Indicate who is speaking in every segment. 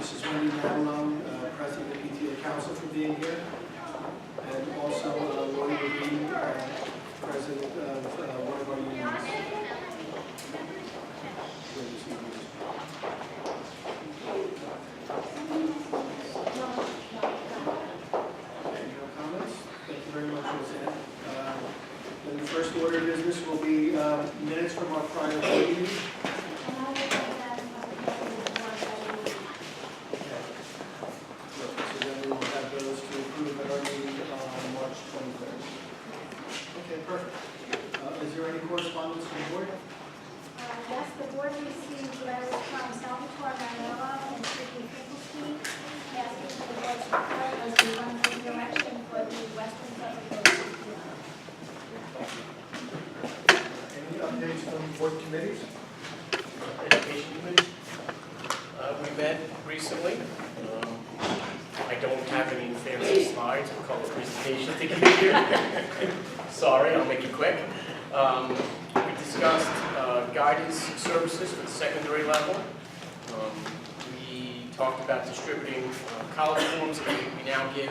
Speaker 1: Mrs. Wendy Madelone, President of the PTA Council, for being here. And also Lloyd Levine, President of one of our unions. No comments? Thank you very much, Roseanne. And the first order of business will be minutes from our prior board meeting. Correspondence from the board?
Speaker 2: Yes, the board received letters from Salvatore Manella and Sidney Finkelstein asking for the board's support as we run the election for the Western Suffolk
Speaker 1: Any updates from board committees?
Speaker 3: Education committee. We met recently. I don't have any fancy slides or color presentations to give you. Sorry, I'll make it quick. We discussed guidance services for the secondary level. We talked about distributing college forms that we now give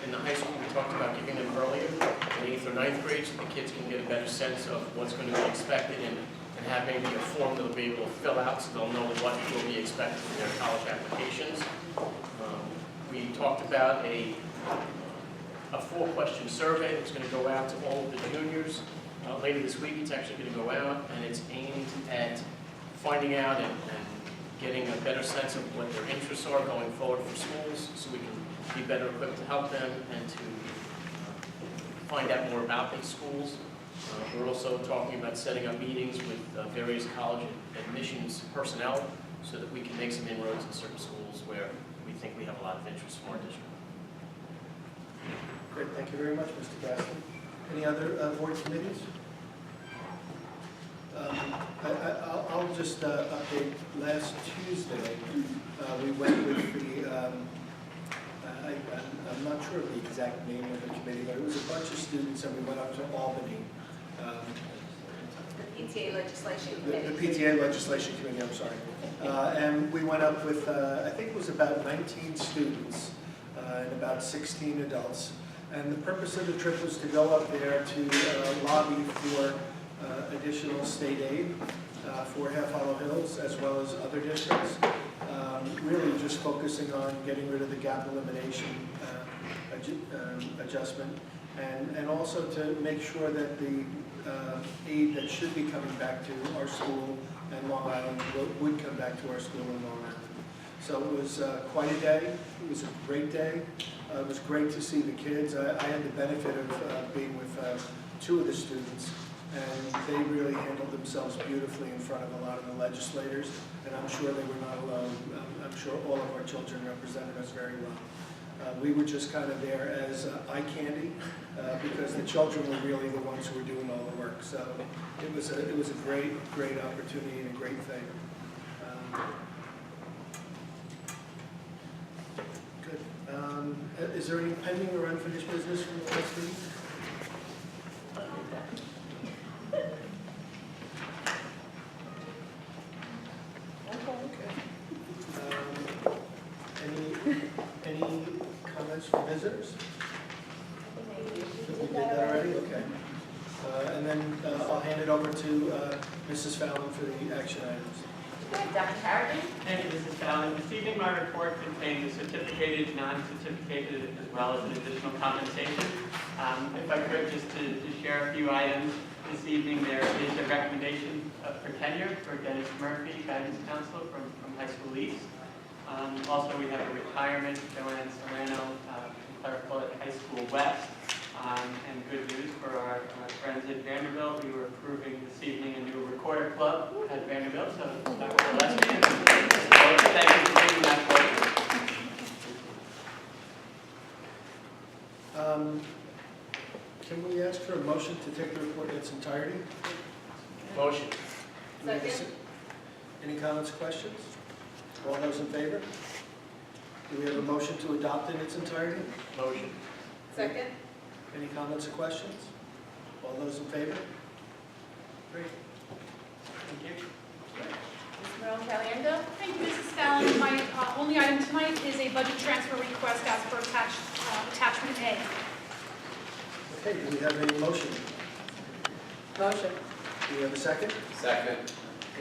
Speaker 3: in the high school. We talked about giving them earlier in 8th or 9th grade so the kids can get a better sense of what's going to be expected and have maybe a form that they'll be able to fill out so they'll know what will be expected from their college applications. We talked about a 4-question survey that's going to go out to all of the juniors. Later this week, it's actually going to go out, and it's aimed at finding out and getting a better sense of what their interests are going forward for schools, so we can be better equipped to help them and to find out more about these schools. We're also talking about setting up meetings with various college admissions personnel so that we can make some inroads in certain schools where we think we have a lot of interest from our district.
Speaker 1: Great, thank you very much, Mr. Gaston. Any other board committees? I'll just update. Last Tuesday, we went with the, I'm not sure of the exact name of the committee, but it was a bunch of students, and we went up to Albany.
Speaker 4: The PTA Legislation Committee.
Speaker 1: The PTA Legislation Committee, I'm sorry. And we went up with, I think it was about 19 students and about 16 adults. And the purpose of the trip was to go up there to lobby for additional state aid for Half Hollow Hills as well as other districts. Really just focusing on getting rid of the gap elimination adjustment and also to make sure that the aid that should be coming back to our school and Long Island would come back to our school in Long Island. So it was quite a day. It was a great day. It was great to see the kids. I had the benefit of being with 2 of the students, and they really handled themselves beautifully in front of a lot of the legislators, and I'm sure they were not alone. I'm sure all of our children represented us very well. We were just kind of there as eye candy because the children were really the ones who were doing all the work. So it was a great opportunity and a great thing. Good. Is there any pending or unfinished business from the last meeting? Okay. Any comments from visitors? We did that already? Okay. And then I'll hand it over to Mrs. Fallon for the action items.
Speaker 4: Dr. Harrigan?
Speaker 5: Thank you, Mrs. Fallon. This evening, my report contains a certificated, non-certificated, as well as an additional compensation. If I could, just to share a few items. This evening, there is a recommendation for tenure for Dennis Murphy, guidance counselor from High School East. Also, we have a retirement, Joanne Serrano, clerical at High School West. And good news for our friends at Vanderbilt, we were approving this evening a new recorder club at Vanderbilt. So, Dr. Gillespie, thank you for taking that forward.
Speaker 1: Can we ask for a motion to take the report in its entirety?
Speaker 3: Motion.
Speaker 4: Second.
Speaker 1: Any comments or questions? All those in favor? Do we have a motion to adopt in its entirety?
Speaker 3: Motion.
Speaker 4: Second.
Speaker 1: Any comments or questions? All those in favor? Great.
Speaker 5: Thank you.
Speaker 4: Ms. Merle Caliendo?
Speaker 6: Thank you, Mrs. Fallon. My only item tonight is a budget transfer request as per attachment A.
Speaker 1: Okay, do we have a motion?
Speaker 4: Motion.
Speaker 1: Do we have a second?
Speaker 7: Second.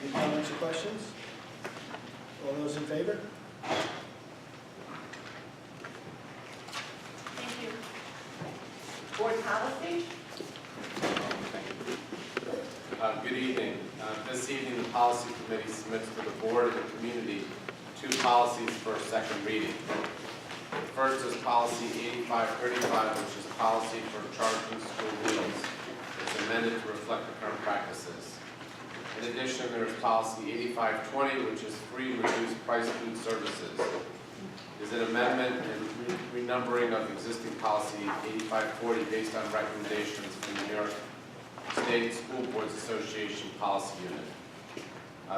Speaker 1: Any comments or questions? All those in favor?
Speaker 6: Thank you.
Speaker 4: Board policy?
Speaker 7: Good evening. This evening, the Policy Committee submits to the Board and the community 2 policies for a second reading. The first is Policy 8535, which is policy for charging school meals. It's amended to reflect the current practices. In addition, there is Policy 8520, which is free and reduced price food services. It is an amendment and renumbering of existing Policy 8540 based on recommendations from the New York State School Boards Association Policy Unit.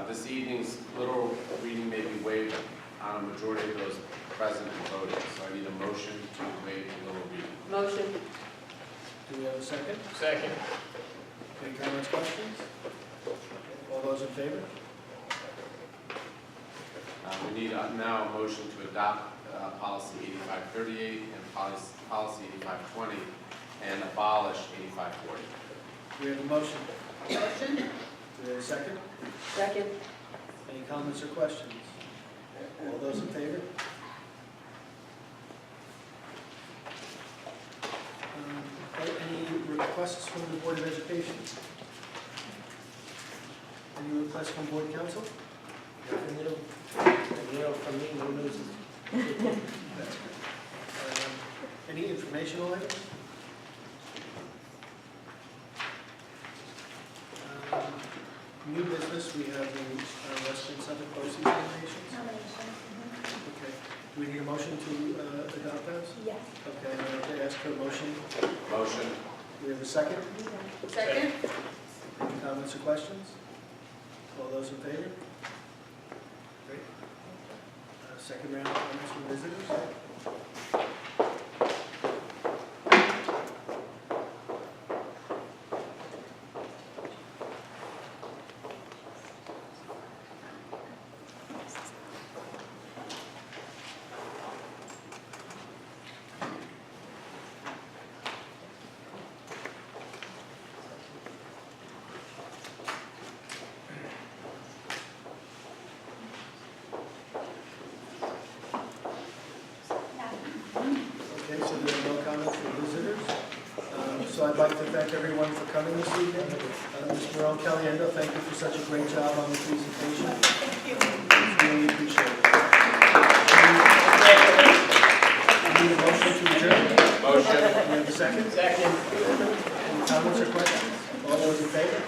Speaker 7: This evening's literal reading may be waived on a majority of those present and voting, so I need a motion to waive the literal reading.
Speaker 4: Motion.
Speaker 1: Do we have a second?
Speaker 3: Second.
Speaker 1: Any comments, questions? All those in favor?
Speaker 7: We need now a motion to adopt Policy 8538 and Policy 8520 and abolish 8540.
Speaker 1: Do we have a motion?
Speaker 4: Motion.
Speaker 1: Do we have a second?
Speaker 4: Second.
Speaker 1: Any comments or questions? All those in favor? Any requests from the Board of Education? Any requests from Board Council?
Speaker 3: From me, no news.
Speaker 1: Any informational items? New business, we have the Western Suffolk BOE nominations.
Speaker 2: Nominations.
Speaker 1: Okay. Do we need a motion to adopt those?
Speaker 2: Yes.
Speaker 1: Okay, I'd like to ask for a motion.
Speaker 7: Motion.
Speaker 1: Do we have a second?
Speaker 4: Second.
Speaker 1: Any comments or questions? All those in favor? Great. Second round of comments from visitors. Okay, so there are no comments from visitors. So I'd like to thank everyone for coming this evening. Mr. Morone Caliendo, thank you for such a great job on the presentation.
Speaker 6: Thank you.
Speaker 1: It's really appreciated. Need a motion to adjourn?
Speaker 7: Motion.
Speaker 1: Do we have a second?
Speaker 3: Second.
Speaker 1: Any comments or questions? All those in favor?